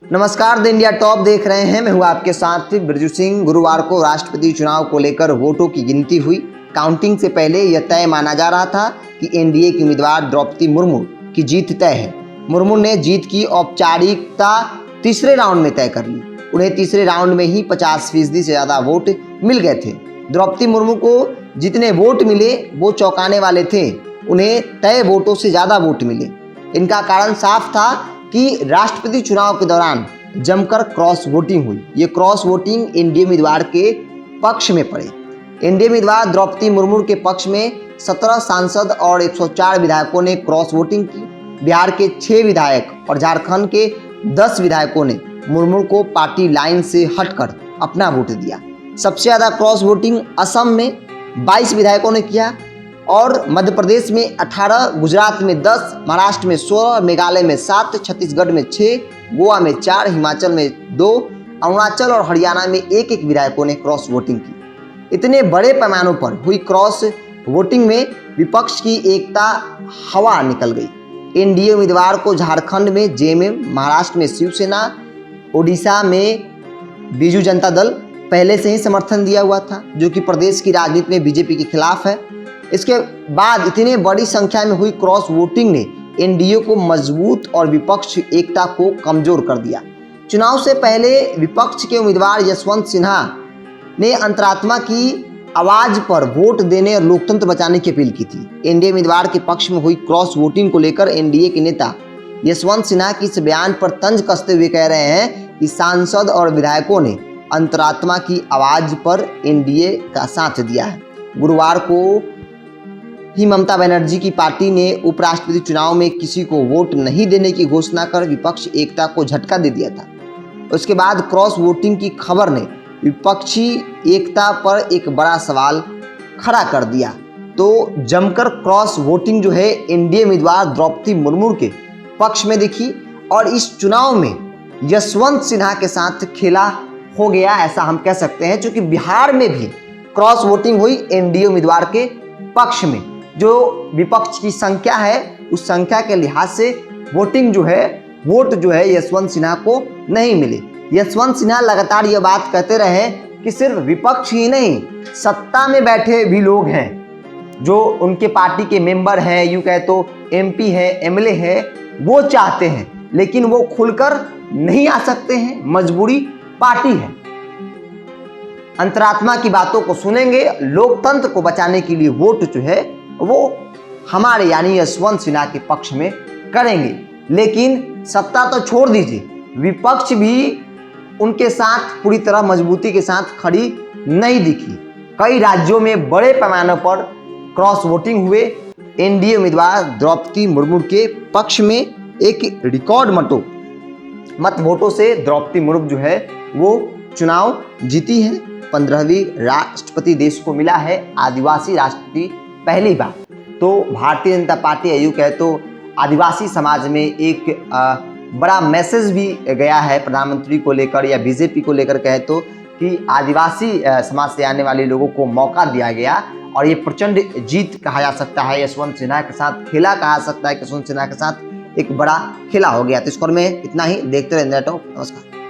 नमस्कार, the India top देख रहे हैं। मैं हूं आपके साथ बिरजू सिंह। गुरुवार को राष्ट्रपति चुनाव को लेकर वोटों की गिनती हुई। काउंटिंग से पहले यह तय माना जा रहा था कि एनडीए की उम्मीदवार द्रौपदी मुर्मू की जीत तय है। मुर्मू ने जीत की औपचारिकता तीसरे राउंड में तय कर ली। उन्हें तीसरे राउंड में ही 50% से ज़्यादा वोट मिल गए थे। द्रौपदी मुर्मू को जितने वोट मिले वो चौंकाने वाले थे। उन्हें तय वोटों से ज़्यादा वोट मिले। इनका कारण साफ था कि राष्ट्रपति चुनाव के दौरान जमकर क्रॉस वोटिंग हुई। ये क्रॉस वोटिंग एनडीए उम्मीदवार के पक्ष में पड़े। एनडीए उम्मीदवार द्रौपदी मुर्मू के पक्ष में 17 सांसद और 104 विधायकों ने क्रॉस वोटिंग की। बिहार के 6 विधायक और झारखंड के 10 विधायकों ने मुर्मू को पार्टी लाइन से हटकर अपना वोट दिया। सबसे ज़्यादा क्रॉस वोटिंग असम में 22 विधायकों ने किया और मध्य प्रदेश में 18, गुजरात में 10, महाराष्ट्र में 16, मेघालय में 7, छत्तीसगढ़ में 6, गोवा में 4, हिमाचल में 2, अरुणाचल और हरियाणा में 1-1 विधायकों ने क्रॉस वोटिंग की। इतने बड़े पैमानों पर हुई क्रॉस वोटिंग में विपक्ष की एकता हवा निकल गई। एनडीए उम्मीदवार को झारखंड में जेएमएम, महाराष्ट्र में शिवसेना, ओडिशा में बीजू जनता दल पहले से ही समर्थन दिया हुआ था, जो कि प्रदेश की राजनीति में बीजेपी के खिलाफ है। इसके बाद इतनी बड़ी संख्या में हुई क्रॉस वोटिंग ने एनडीए को मजबूत और विपक्ष एकता को कमजोर कर दिया। चुनाव से पहले विपक्ष के उम्मीदवार यशवंत सिन्हा ने अंतरात्मा की आवाज पर वोट देने और लोकतंत्र बचाने की अपील की थी। एनडीए उम्मीदवार के पक्ष में हुई क्रॉस वोटिंग को लेकर एनडीए के नेता यशवंत सिन्हा की इस बयान पर तंज कसते हुए कह रहे हैं कि सांसद और विधायकों ने अंतरात्मा की आवाज पर एनडीए का साथ दिया है। गुरुवार को ही ममता बनर्जी की पार्टी ने उपराष्ट्रपति चुनाव में किसी को वोट नहीं देने की घोषणा कर विपक्ष एकता को झटका दे दिया था। उसके बाद क्रॉस वोटिंग की खबर ने विपक्षी एकता पर एक बड़ा सवाल खड़ा कर दिया। तो जमकर क्रॉस वोटिंग जो है एनडीए उम्मीदवार द्रौपदी मुर्मू के पक्ष में दिखी और इस चुनाव में यशवंत सिन्हा के साथ खेला हो गया, ऐसा हम कह सकते हैं। क्योंकि बिहार में भी क्रॉस वोटिंग हुई एनडीए उम्मीदवार के पक्ष में। जो विपक्ष की संख्या है उस संख्या के लिहाज से वोट जो है यशवंत सिन्हा को नहीं मिले। यशवंत सिन्हा लगातार ये बात कहते रहे कि सिर्फ विपक्ष ही नहीं, सत्ता में बैठे भी लोग हैं जो उनके पार्टी के मेंबर हैं, यूं कहे तो एमपी है, एमएलए है, वो चाहते हैं लेकिन वो खुलकर नहीं आ सकते हैं, मजबूरी पार्टी है। अंतरात्मा की बातों को सुनेंगे, लोकतंत्र को बचाने के लिए वोट जो है वो हमारे यानी यशवंत सिन्हा के पक्ष में करेंगे। लेकिन सत्ता तो छोड़ दीजिए, विपक्ष भी उनके साथ पूरी तरह मजबूती के साथ खड़ी नहीं दिखी। कई राज्यों में बड़े पैमाने पर क्रॉस वोटिंग हुए। एनडीए उम्मीदवार द्रौपदी मुर्मू के पक्ष में एक रिकॉर्ड मत वोटों से द्रौपदी मुर्मू जो है वो चुनाव जीती है। 15वीं राष्ट्रपति देश को मिला है, आदिवासी राष्ट्रपति पहली बार। तो भारतीय जनता पार्टी यूं कहे तो आदिवासी समाज में एक बड़ा मैसेज भी गया है प्रधानमंत्री को लेकर या बीजेपी को लेकर कहे तो, कि आदिवासी समाज से आने वाले लोगों को मौका दिया गया और ये प्रचंड जीत कहा जा सकता है। यशवंत सिन्हा के साथ खेला कहा जा सकता है, यशवंत सिन्हा के साथ एक बड़ा खेला हो गया। तो इस पर में इतना ही। देखते रहे इंडिया टॉप। नमस्कार।